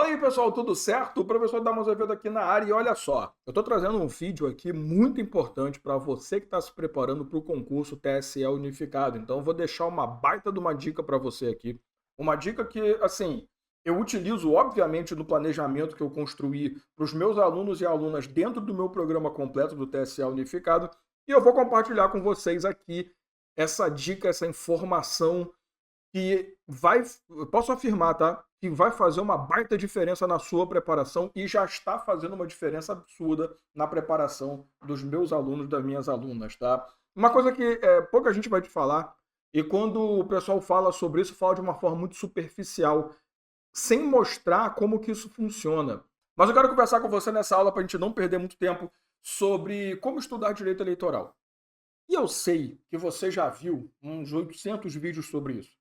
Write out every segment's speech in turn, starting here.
Fala aí, pessoal, tudo certo? O professor Dalmo Azevedo aqui na área e olha só, eu estou trazendo um vídeo aqui muito importante para você que está se preparando para o concurso TSE Unificado. Então, eu vou deixar uma baita de uma dica para você aqui. Uma dica que, assim, eu utilizo, obviamente, no planejamento que eu construí para os meus alunos e alunas dentro do meu programa completo do TSE Unificado. E eu vou compartilhar com vocês aqui essa dica, essa informação que vai, eu posso afirmar, tá? Que vai fazer uma baita diferença na sua preparação e já está fazendo uma diferença absurda na preparação dos meus alunos, das minhas alunas, tá? Uma coisa que pouca gente vai te falar, e quando o pessoal fala sobre isso, fala de uma forma muito superficial, sem mostrar como que isso funciona. Mas eu quero conversar com você nessa aula para a gente não perder muito tempo sobre como estudar direito eleitoral. E eu sei que você já viu uns 800 vídeos sobre isso.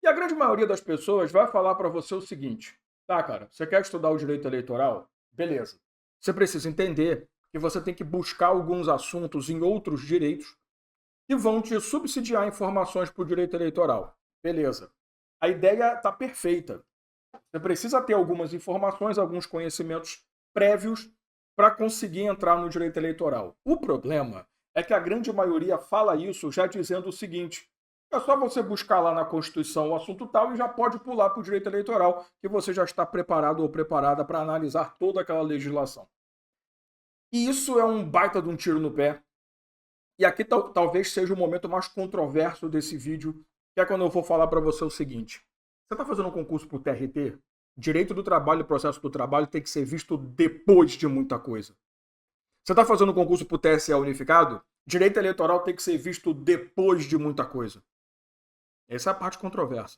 E a grande maioria das pessoas vai falar para você o seguinte: tá, cara, você quer estudar o direito eleitoral? Beleza. Você precisa entender que você tem que buscar alguns assuntos em outros direitos que vão te subsidiar informações para o direito eleitoral. Beleza. A ideia está perfeita. Você precisa ter algumas informações, alguns conhecimentos prévios para conseguir entrar no direito eleitoral. O problema é que a grande maioria fala isso já dizendo o seguinte: é só você buscar lá na Constituição o assunto tal e já pode pular para o direito eleitoral, que você já está preparado ou preparada para analisar toda aquela legislação. E isso é um baita de um tiro no pé. E aqui talvez seja o momento mais controverso desse vídeo, que é quando eu vou falar para você o seguinte: você está fazendo um concurso para o TRT? Direito do trabalho e processo do trabalho tem que ser visto depois de muita coisa. Você está fazendo um concurso para o TSE Unificado? Direito eleitoral tem que ser visto depois de muita coisa. Essa é a parte controversa.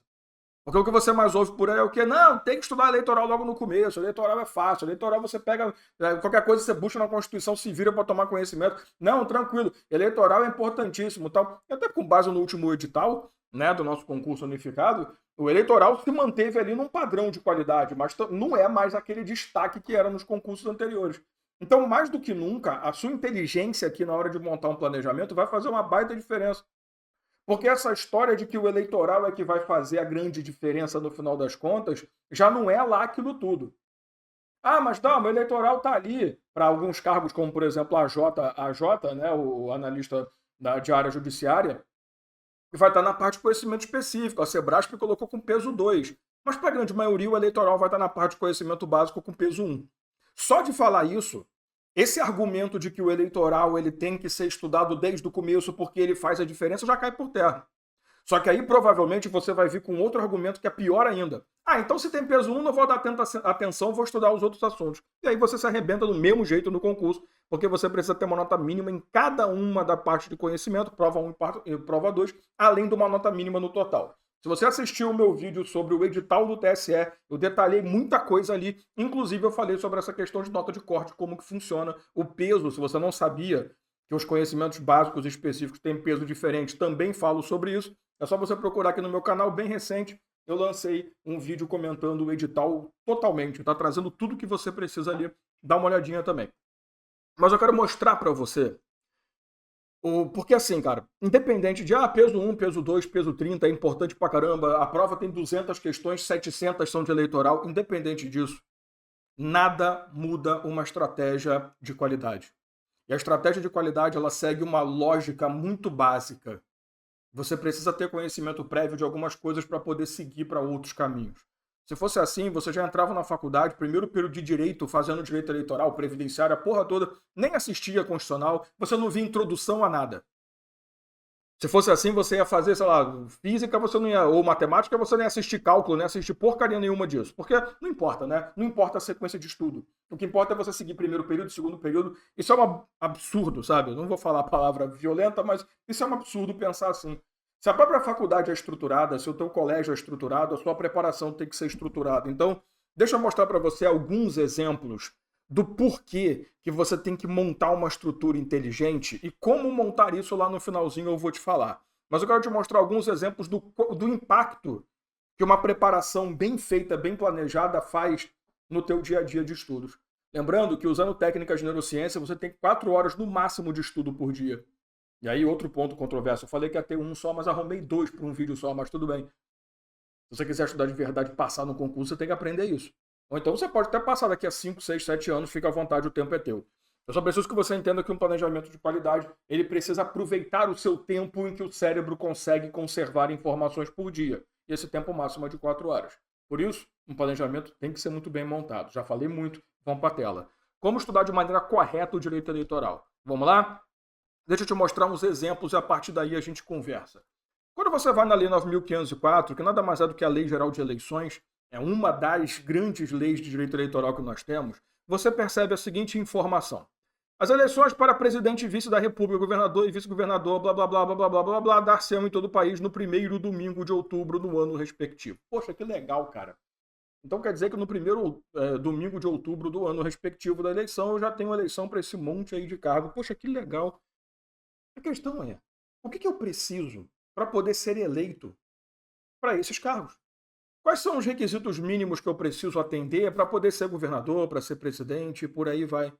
Porque o que você mais ouve por aí é o quê? Não, tem que estudar eleitoral logo no começo. Eleitoral é fácil. Eleitoral você pega, qualquer coisa você busca na Constituição, se vira para tomar conhecimento. Não, tranquilo. Eleitoral é importantíssimo, tal. Até com base no último edital, né, do nosso concurso unificado, o eleitoral se manteve ali num padrão de qualidade, mas não é mais aquele destaque que era nos concursos anteriores. Então, mais do que nunca, a sua inteligência aqui na hora de montar um planejamento vai fazer uma baita diferença. Porque essa história de que o eleitoral é que vai fazer a grande diferença no final das contas, já não é lá aquilo tudo. Ah, mas não, o eleitoral está ali para alguns cargos, como por exemplo a J, né, o analista de área judiciária, que vai estar na parte de conhecimento específico. A Sebrasp colocou com peso 2. Mas para a grande maioria o eleitoral vai estar na parte de conhecimento básico com peso 1. Só de falar isso, esse argumento de que o eleitoral ele tem que ser estudado desde o começo porque ele faz a diferença já cai por terra. Só que aí provavelmente você vai vir com outro argumento que é pior ainda. Ah, então se tem peso 1, não vou dar tanta atenção, vou estudar os outros assuntos. E aí você se arrebenta do mesmo jeito no concurso, porque você precisa ter uma nota mínima em cada uma da parte de conhecimento, prova 1 e prova 2, além de uma nota mínima no total. Se você assistiu o meu vídeo sobre o edital do TSE, eu detalhei muita coisa ali. Inclusive, eu falei sobre essa questão de nota de corte, como que funciona o peso. Se você não sabia que os conhecimentos básicos e específicos têm peso diferente, também falo sobre isso. É só você procurar aqui no meu canal, bem recente, eu lancei um vídeo comentando o edital totalmente. Está trazendo tudo que você precisa ali. Dá uma olhadinha também. Mas eu quero mostrar para você porque assim, cara, independente de peso 1, peso 2, peso 30, é importante pra caramba, a prova tem 200 questões, 700 são de eleitoral, independente disso, nada muda uma estratégia de qualidade. E a estratégia de qualidade, ela segue uma lógica muito básica. Você precisa ter conhecimento prévio de algumas coisas para poder seguir para outros caminhos. Se fosse assim, você já entrava na faculdade, primeiro período de direito, fazendo direito eleitoral, previdenciário, a porra toda, nem assistia a Constitucional, você não via introdução a nada. Se fosse assim, você ia fazer, sei lá, física, você não ia, ou matemática, você não ia assistir cálculo, nem ia assistir porcaria nenhuma disso. Porque não importa, né? Não importa a sequência de estudo. O que importa é você seguir primeiro período, segundo período. Isso é um absurdo, sabe? Eu não vou falar a palavra violenta, mas isso é um absurdo pensar assim. Se a própria faculdade é estruturada, se o teu colégio é estruturado, a sua preparação tem que ser estruturada. Então, deixa eu mostrar para você alguns exemplos do porquê que você tem que montar uma estrutura inteligente e como montar isso lá no finalzinho eu vou te falar. Mas eu quero te mostrar alguns exemplos do impacto que uma preparação bem feita, bem planejada faz no teu dia a dia de estudos. Lembrando que usando técnicas de neurociência, você tem 4 horas no máximo de estudo por dia. E aí, outro ponto controverso. Eu falei que ia ter um só, mas arrumei 2 para um vídeo só, mas tudo bem. Se você quiser estudar de verdade e passar no concurso, você tem que aprender isso. Ou então você pode até passar daqui a 5, 6, 7 anos, fica à vontade, o tempo é teu. Eu só preciso que você entenda que um planejamento de qualidade, ele precisa aproveitar o seu tempo em que o cérebro consegue conservar informações por dia. E esse tempo máximo é de 4 horas. Por isso, um planejamento tem que ser muito bem montado. Já falei muito, vamos para a tela. Como estudar de maneira correta o direito eleitoral? Vamos lá? Deixa eu te mostrar uns exemplos e a partir daí a gente conversa. Quando você vai na Lei 9.504, que nada mais é do que a Lei Geral de Eleições, é uma das grandes leis de direito eleitoral que nós temos, você percebe a seguinte informação. As eleições para presidente e vice da República, governador e vice-governador, blá, blá, blá, blá, blá, blá, blá, blá, dar-se-ão em todo o país no primeiro domingo de outubro do ano respectivo. Poxa, que legal, cara. Então quer dizer que no primeiro domingo de outubro do ano respectivo da eleição, eu já tenho eleição para esse monte aí de cargo. Poxa, que legal. A questão é, o que eu preciso para poder ser eleito para esses cargos? Quais são os requisitos mínimos que eu preciso atender para poder ser governador, para ser presidente, e por aí vai?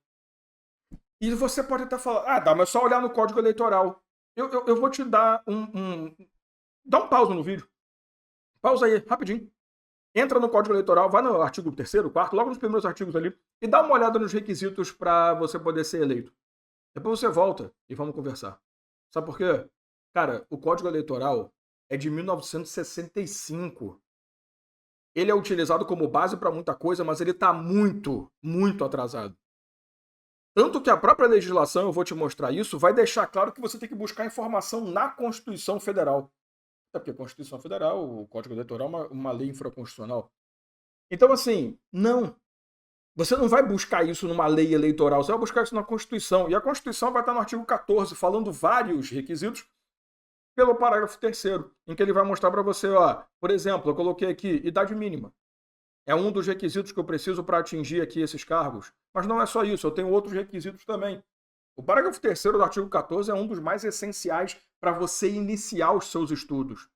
E você pode até falar, dá, mas é só olhar no Código Eleitoral. Eu vou te dar Dá um pausa no vídeo. Pausa aí, rapidinho. Entra no Código Eleitoral, vai no artigo 3º, 4º, logo nos primeiros artigos ali, e dá uma olhada nos requisitos para você poder ser eleito. Depois você volta e vamos conversar. Sabe por quê? Cara, o Código Eleitoral é de 1965. Ele é utilizado como base para muita coisa, mas ele está muito, muito atrasado. Tanto que a própria legislação, eu vou te mostrar isso, vai deixar claro que você tem que buscar informação na Constituição Federal. Até porque a Constituição Federal, o Código Eleitoral é uma lei infraconstitucional. Então, assim, não. Você não vai buscar isso numa lei eleitoral, você vai buscar isso na Constituição. E a Constituição vai estar no artigo 14, falando vários requisitos pelo parágrafo 3º, em que ele vai mostrar para você, ó, por exemplo, eu coloquei aqui, idade mínima. É um dos requisitos que eu preciso para atingir aqui esses cargos. Mas não é só isso, eu tenho outros requisitos também. O parágrafo 3º do artigo 14 é um dos mais essenciais para você iniciar os seus estudos.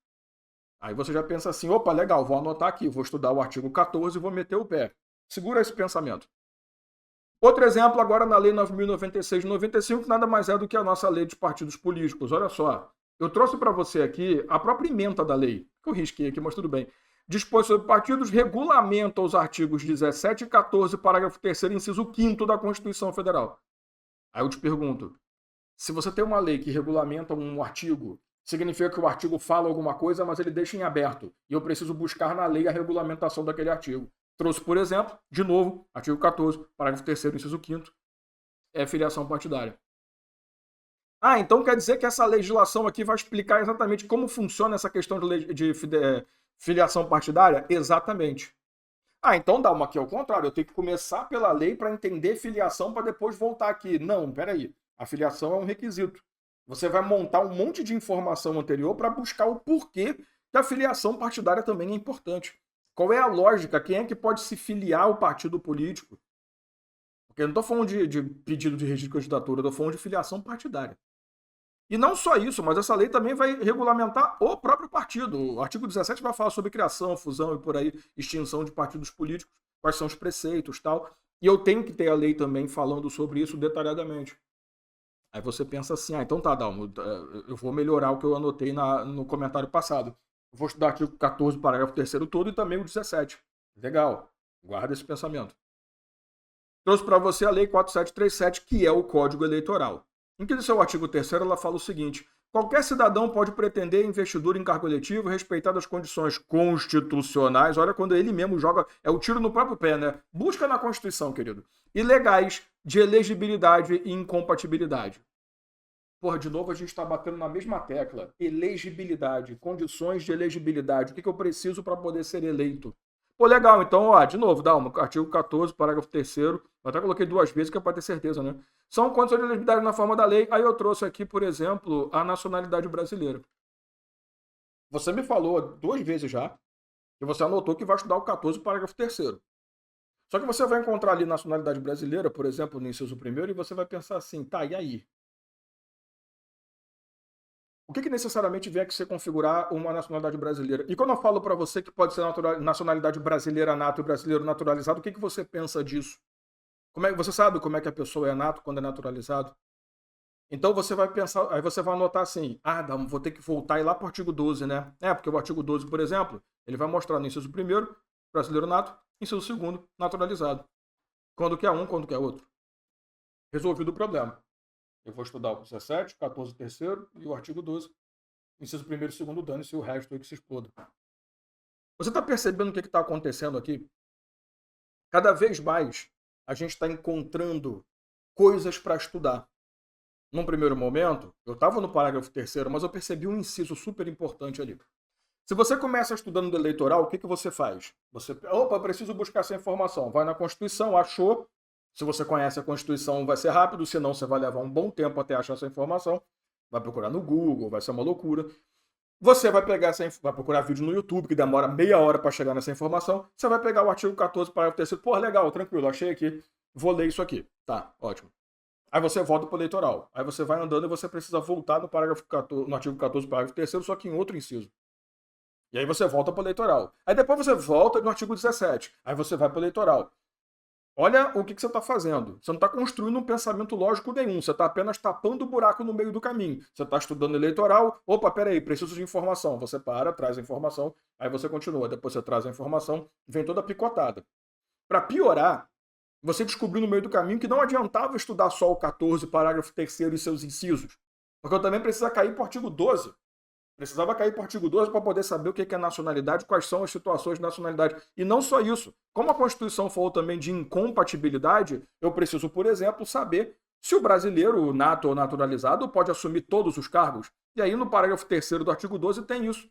Aí você já pensa assim, opa, legal, vou anotar aqui, vou estudar o artigo 14 e vou meter o pé. Segura esse pensamento. Outro exemplo agora na Lei 9.096 de 95, que nada mais é do que a nossa lei de partidos políticos. Olha só, eu trouxe para você aqui a própria ementa da lei, que eu risquei aqui, mas tudo bem. Dispõe sobre partidos, regulamenta os artigos 17 e 14, parágrafo 3º, inciso 5º da Constituição Federal. Aí eu te pergunto, se você tem uma lei que regulamenta um artigo, significa que o artigo fala alguma coisa, mas ele deixa em aberto, e eu preciso buscar na lei a regulamentação daquele artigo. Trouxe, por exemplo, de novo, artigo 14, parágrafo 3º, inciso 5º, é filiação partidária. Então quer dizer que essa legislação aqui vai explicar exatamente como funciona essa questão de filiação partidária? Exatamente. Então dá uma aqui ao contrário, eu tenho que começar pela lei para entender filiação para depois voltar aqui. Não, peraí, a filiação é um requisito. Você vai montar um monte de informação anterior para buscar o porquê que a filiação partidária também é importante. Qual é a lógica? Quem é que pode se filiar ao partido político? Porque eu não estou falando de pedido de registro de candidatura, eu estou falando de filiação partidária. E não só isso, mas essa lei também vai regulamentar o próprio partido. O artigo 17 vai falar sobre criação, fusão e por aí, extinção de partidos políticos, quais são os preceitos e tal. E eu tenho que ter a lei também falando sobre isso detalhadamente. Aí você pensa assim, então tá, Dalmo, eu vou melhorar o que eu anotei no comentário passado. Eu vou estudar aqui o 14, parágrafo 3º todo e também o 17. Legal, guarda esse pensamento. Trouxe para você a Lei 4737, que é o Código Eleitoral. Em que no seu artigo 3º ela fala o seguinte: qualquer cidadão pode pretender investidura em cargo eletivo respeitado as condições constitucionais. Olha, quando ele mesmo joga, é o tiro no próprio pé, né? Busca na Constituição, querido. E legais de elegibilidade e incompatibilidade. Porra, de novo a gente está batendo na mesma tecla. Elegibilidade, condições de elegibilidade. O que eu preciso para poder ser eleito? Pô, legal, então, de novo, dá uma, artigo 14, parágrafo 3º, eu até coloquei 2 vezes, que é para ter certeza, né? São condições de elegibilidade na forma da lei. Aí eu trouxe aqui, por exemplo, a nacionalidade brasileira. Você me falou 2 vezes já, e você anotou que vai estudar o 14, parágrafo 3º. Só que você vai encontrar ali nacionalidade brasileira, por exemplo, no inciso 1º, e você vai pensar assim, tá, e aí? O que necessariamente vier que você configurar uma nacionalidade brasileira? E quando eu falo para você que pode ser nacionalidade brasileira nato e brasileiro naturalizado, o que você pensa disso? Você sabe como é que a pessoa é nato quando é naturalizado? Então você vai pensar, aí você vai anotar assim, vou ter que voltar e ir lá para o artigo 12, né? Porque o artigo 12, por exemplo, ele vai mostrar no inciso 1º, brasileiro nato, Inciso segundo, naturalizado. Quando quer um, quando quer outro. Resolvido o problema. Eu vou estudar o 17, 14 terceiro e o artigo 12. Inciso primeiro e segundo, dane-se o resto aí que se exploda. Você está percebendo o que está acontecendo aqui? Cada vez mais a gente está encontrando coisas para estudar. Num primeiro momento, eu estava no parágrafo terceiro, mas eu percebi um inciso super importante ali. Se você começa estudando do eleitoral, o que você faz? Você, opa, preciso buscar essa informação. Vai na Constituição, achou. Se você conhece a Constituição, vai ser rápido, senão você vai levar um bom tempo até achar essa informação. Vai procurar no Google, vai ser uma loucura. Você vai pegar vai procurar vídeo no YouTube, que demora meia hora para chegar nessa informação. Você vai pegar o artigo 14, parágrafo terceiro. Pô, legal, tranquilo, achei aqui. Vou ler isso aqui. Tá, ótimo. Aí você volta para o eleitoral. Aí você vai andando e você precisa voltar no parágrafo 14, no artigo 14, parágrafo terceiro, só que em outro inciso. E aí você volta para o eleitoral. Aí depois você volta no artigo 17. Aí você vai para o eleitoral. Olha o que você está fazendo. Você não está construindo um pensamento lógico nenhum. Você está apenas tapando o buraco no meio do caminho. Você está estudando eleitoral. Opa, peraí, preciso de informação. Você para, traz a informação, aí você continua. Depois você traz a informação, vem toda picotada. Para piorar, você descobriu no meio do caminho que não adiantava estudar só o 14, parágrafo 3º e seus incisos. Porque eu também precisava cair para o artigo 12. Precisava cair para o artigo 12 para poder saber o que é nacionalidade, quais são as situações de nacionalidade. E não só isso. Como a Constituição falou também de incompatibilidade, eu preciso, por exemplo, saber se o brasileiro, nato ou naturalizado, pode assumir todos os cargos. E aí, no parágrafo 3º do artigo 12, tem isso.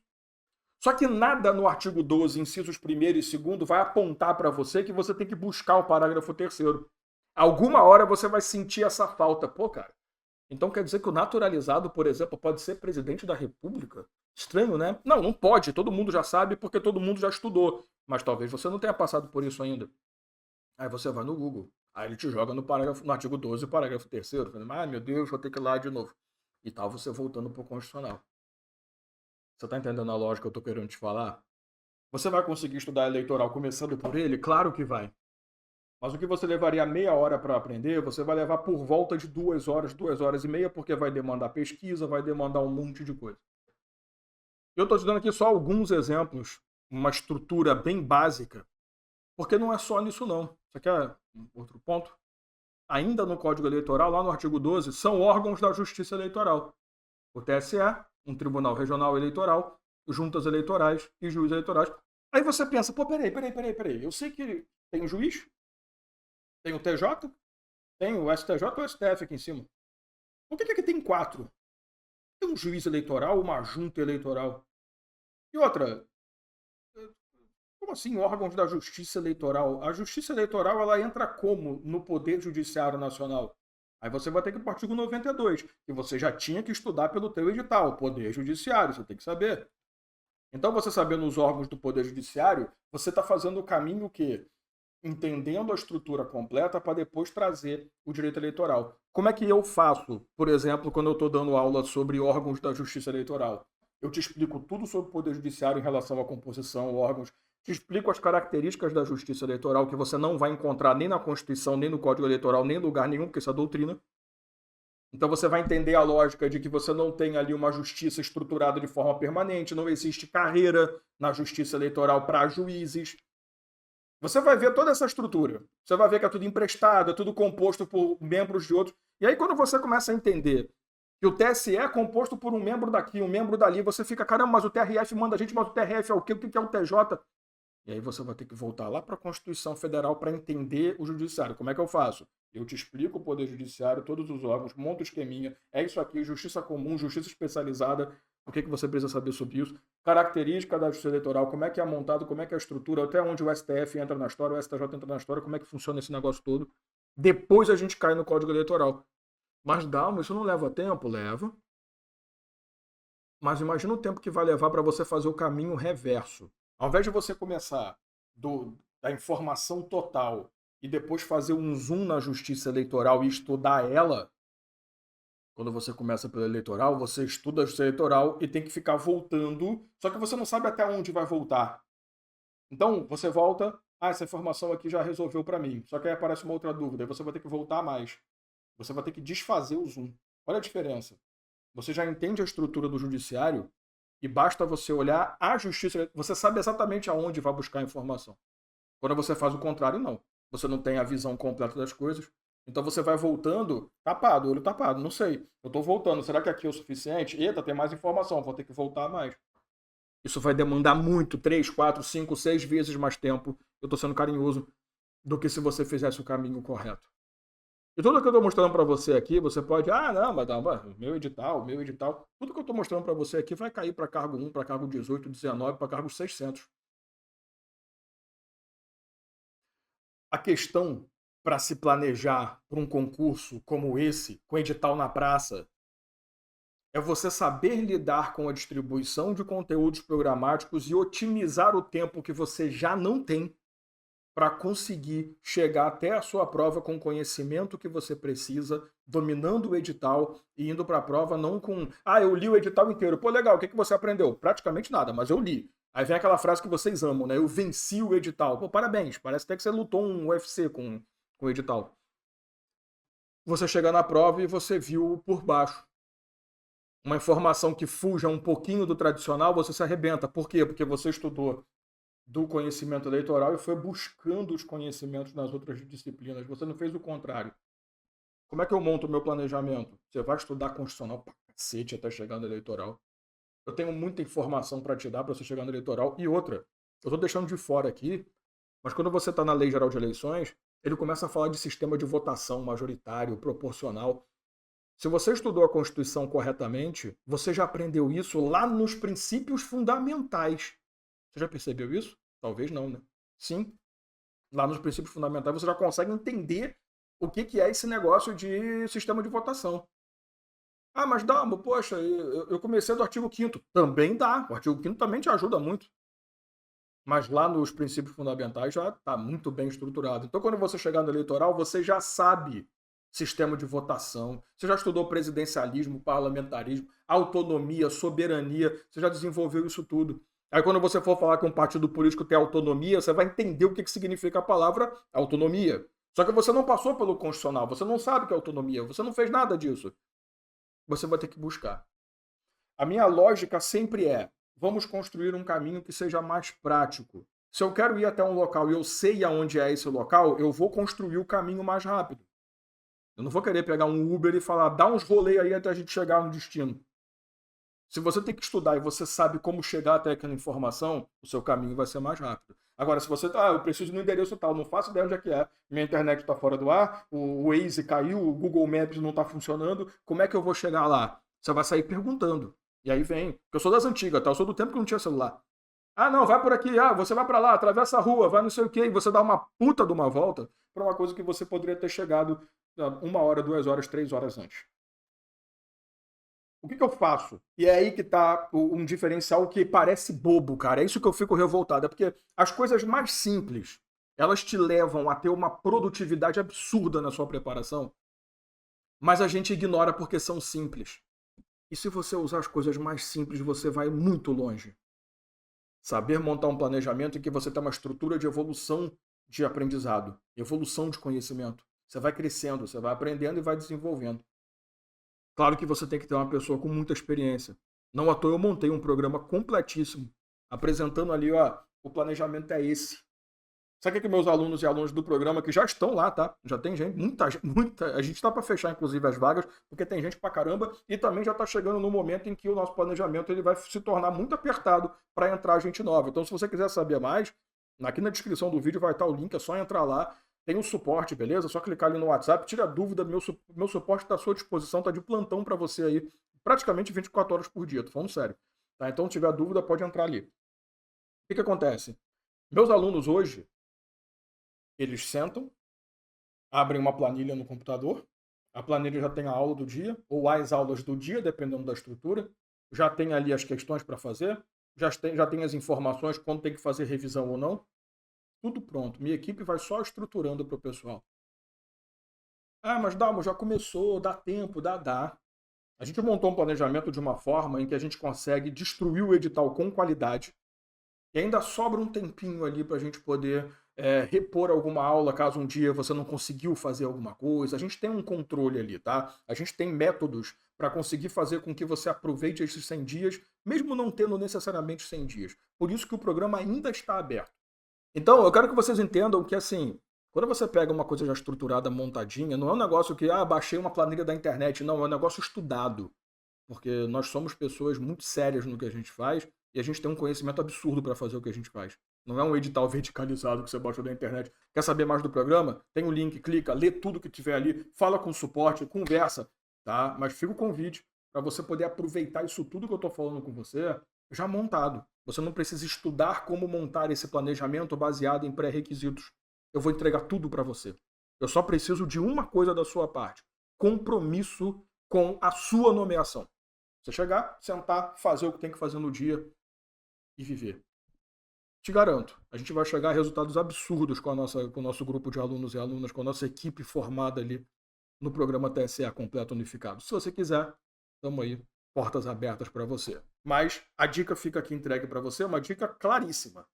Só que nada no artigo 12, incisos 1º e 2º, vai apontar para você que você tem que buscar o parágrafo 3º. Alguma hora você vai sentir essa falta. Pô, cara, então quer dizer que o naturalizado, por exemplo, pode ser presidente da República? Estranho, né? Não, não pode. Todo mundo já sabe porque todo mundo já estudou. Mas talvez você não tenha passado por isso ainda. Aí você vai no Google. Aí ele te joga no artigo 12, parágrafo 3º. Ah, meu Deus, vou ter que ir lá de novo. E tal, você voltando pro Constitucional. Você tá entendendo a lógica que eu tô querendo te falar? Você vai conseguir estudar eleitoral começando por ele? Claro que vai. Mas o que você levaria meia hora para aprender, você vai levar por volta de 2 horas e meia, porque vai demandar pesquisa, vai demandar um monte de coisa. Eu estou te dando aqui só alguns exemplos, uma estrutura bem básica, porque não é só nisso não. Você quer um outro ponto? Ainda no Código Eleitoral, lá no artigo 12, são órgãos da Justiça Eleitoral. O TSE, um Tribunal Regional Eleitoral, juntas eleitorais e juízes eleitorais. Aí você pensa, pô, peraí. Eu sei que tem um juiz, tem o TJ, tem o STJ ou o STF aqui em cima. Por que tem 4? Tem um juiz eleitoral, uma junta eleitoral. E outra, como assim órgãos da Justiça Eleitoral? A Justiça Eleitoral ela entra como no Poder Judiciário Nacional? Aí você vai ter que ir para o artigo 92, que você já tinha que estudar pelo teu edital, Poder Judiciário, você tem que saber. Então você sabendo os órgãos do Poder Judiciário, você está fazendo o caminho que entendendo a estrutura completa para depois trazer o direito eleitoral. Como é que eu faço, por exemplo, quando eu estou dando aula sobre órgãos da Justiça Eleitoral? Eu te explico tudo sobre o Poder Judiciário em relação à composição, órgãos, te explico as características da Justiça Eleitoral que você não vai encontrar nem na Constituição, nem no Código Eleitoral, nem em lugar nenhum, porque isso é doutrina. Então você vai entender a lógica de que você não tem ali uma justiça estruturada de forma permanente, não existe carreira na Justiça Eleitoral para juízes. Você vai ver toda essa estrutura. Você vai ver que é tudo emprestado, é tudo composto por membros de outros. E aí, quando você começa a entender que o TSE é composto por um membro daqui, um membro dali, você fica, caramba, mas o TRF manda a gente, mas o TRF é o quê? O que é o TJ? E aí você vai ter que voltar lá para a Constituição Federal para entender o Judiciário. Como é que eu faço? Eu te explico o Poder Judiciário, todos os órgãos, monto o esqueminha, é isso aqui, justiça comum, justiça especializada, o que você precisa saber sobre isso, característica da Justiça Eleitoral, como é que é montado, como é que é a estrutura, até onde o STF entra na história, o STJ entra na história, como é que funciona esse negócio todo. Depois a gente cai no Código Eleitoral. Mas Dalma, isso não leva tempo? Leva. Mas imagina o tempo que vai levar para você fazer o caminho reverso. Ao invés de você começar da informação total e depois fazer um zoom na justiça eleitoral e estudar ela, quando você começa pelo eleitoral, você estuda a justiça eleitoral e tem que ficar voltando, só que você não sabe até onde vai voltar. Então, você volta, essa informação aqui já resolveu para mim, só que aí aparece uma outra dúvida, aí você vai ter que voltar mais. Você vai ter que desfazer o zoom. Olha a diferença. Você já entende a estrutura do judiciário e basta você olhar a justiça, você sabe exatamente aonde vai buscar a informação. Quando você faz o contrário, não. Você não tem a visão completa das coisas. Então você vai voltando tapado, olho tapado. Não sei. Eu tô voltando. Será que aqui é o suficiente? Eita, tem mais informação. Vou ter que voltar mais. Isso vai demandar muito, 3, 4, 5, 6 vezes mais tempo. Eu tô sendo carinhoso do que se você fizesse o caminho correto. E tudo que eu tô mostrando para você aqui, você pode, não, mas não, meu edital. Tudo que eu tô mostrando para você aqui vai cair para cargo 1, para cargo 18, 19, para cargo 600. A questão para se planejar para um concurso como esse, com edital na praça, é você saber lidar com a distribuição de conteúdos programáticos e otimizar o tempo que você já não tem para conseguir chegar até a sua prova com o conhecimento que você precisa, dominando o edital e indo para a prova não com, eu li o edital inteiro. Pô, legal, o que você aprendeu? Praticamente nada, mas eu li. Aí vem aquela frase que vocês amam, né? Eu venci o edital. Pô, parabéns, parece até que você lutou um UFC com o edital. Você chega na prova e você viu por baixo. Uma informação que fuja um pouquinho do tradicional, você se arrebenta. Por quê? Porque você estudou do conhecimento eleitoral e foi buscando os conhecimentos nas outras disciplinas. Você não fez o contrário. Como é que eu monto o meu planejamento? Você vai estudar constitucional pra cacete até chegar no eleitoral. Eu tenho muita informação para te dar para você chegar no eleitoral. E outra, eu estou deixando de fora aqui, mas quando você está na Lei Geral de Eleições, ele começa a falar de sistema de votação majoritário, proporcional. Se você estudou a Constituição corretamente, você já aprendeu isso lá nos princípios fundamentais. Você já percebeu isso? Talvez não, né? Sim. Lá nos princípios fundamentais você já consegue entender o que é esse negócio de sistema de votação. Mas dá, poxa, eu comecei do artigo 5º. Também dá. O artigo 5º também te ajuda muito. Mas lá nos princípios fundamentais já está muito bem estruturado. Então, quando você chegar no eleitoral, você já sabe sistema de votação, você já estudou presidencialismo, parlamentarismo, autonomia, soberania, você já desenvolveu isso tudo. Aí quando você for falar que um partido político tem autonomia, você vai entender o que significa a palavra autonomia. Só que você não passou pelo constitucional, você não sabe o que é autonomia, você não fez nada disso. Você vai ter que buscar. A minha lógica sempre é, vamos construir um caminho que seja mais prático. Se eu quero ir até um local e eu sei aonde é esse local, eu vou construir o caminho mais rápido. Eu não vou querer pegar um Uber e falar, dá uns rolês aí até a gente chegar no destino. Se você tem que estudar e você sabe como chegar até aquela informação, o seu caminho vai ser mais rápido. Agora, se você eu preciso do endereço tal, não faço ideia onde é que é, minha internet está fora do ar, o Waze caiu, o Google Maps não está funcionando, como é que eu vou chegar lá? Você vai sair perguntando. E aí vem, porque eu sou das antigas, tá? Eu sou do tempo que não tinha celular. Não, vai por aqui, você vai para lá, atravessa a rua, vai não sei o quê, e você dá uma puta de uma volta para uma coisa que você poderia ter chegado 1 hora, 2 horas, 3 horas antes. O que eu faço? E é aí que tá um diferencial que parece bobo, cara. É isso que eu fico revoltado. É porque as coisas mais simples, elas te levam a ter uma produtividade absurda na sua preparação, mas a gente ignora porque são simples. E se você usar as coisas mais simples, você vai muito longe. Saber montar um planejamento em que você tem uma estrutura de evolução de aprendizado, evolução de conhecimento. Você vai crescendo, você vai aprendendo e vai desenvolvendo. Claro que você tem que ter uma pessoa com muita experiência. Não à toa eu montei um programa completíssimo, apresentando ali, o planejamento é esse. Sabe o que meus alunos e alunos do programa que já estão lá, tá? Já tem gente, muita. A gente está para fechar, inclusive, as vagas, porque tem gente pra caramba, e também já está chegando no momento em que o nosso planejamento ele vai se tornar muito apertado para entrar gente nova. Então, se você quiser saber mais, aqui na descrição do vídeo vai estar o link, é só entrar lá. Tem o suporte, beleza? É só clicar ali no WhatsApp, tira a dúvida, meu suporte está à sua disposição, tá de plantão para você aí, praticamente 24 horas por dia, tô falando sério. Tá? Então, se tiver dúvida, pode entrar ali. O que acontece? Meus alunos hoje, eles sentam, abrem uma planilha no computador, a planilha já tem a aula do dia, ou as aulas do dia, dependendo da estrutura, já tem ali as questões para fazer, já tem as informações, quando tem que fazer revisão ou não, tudo pronto. Minha equipe vai só estruturando para o pessoal. Mas Dalmo, já começou, dá tempo, dá. A gente montou um planejamento de uma forma em que a gente consegue destruir o edital com qualidade e ainda sobra um tempinho ali para a gente poder repor alguma aula caso um dia você não conseguiu fazer alguma coisa. A gente tem um controle ali, tá? A gente tem métodos para conseguir fazer com que você aproveite esses 100 dias, mesmo não tendo necessariamente 100 dias. Por isso que o programa ainda está aberto. Então, eu quero que vocês entendam que, assim, quando você pega uma coisa já estruturada, montadinha, não é um negócio que, baixei uma planilha da internet. Não, é um negócio estudado. Porque nós somos pessoas muito sérias no que a gente faz e a gente tem um conhecimento absurdo para fazer o que a gente faz. Não é um edital verticalizado que você baixa da internet. Quer saber mais do programa? Tem o link, clica, lê tudo que tiver ali, fala com o suporte, conversa, tá? Mas fica o convite para você poder aproveitar isso tudo que eu estou falando com você já montado. Você não precisa estudar como montar esse planejamento baseado em pré-requisitos. Eu vou entregar tudo para você. Eu só preciso de uma coisa da sua parte: compromisso com a sua nomeação. Você chegar, sentar, fazer o que tem que fazer no dia e viver. Te garanto, a gente vai chegar a resultados absurdos com o nosso grupo de alunos e alunas, com a nossa equipe formada ali no programa TSE Completo Unificado. Se você quiser, estamos aí, portas abertas para você. Mas a dica fica aqui entregue para você, uma dica claríssima.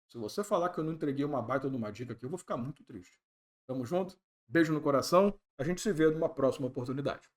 Se você falar que eu não entreguei uma baita de uma dica aqui, eu vou ficar muito triste. Tamo junto? Beijo no coração. A gente se vê numa próxima oportunidade.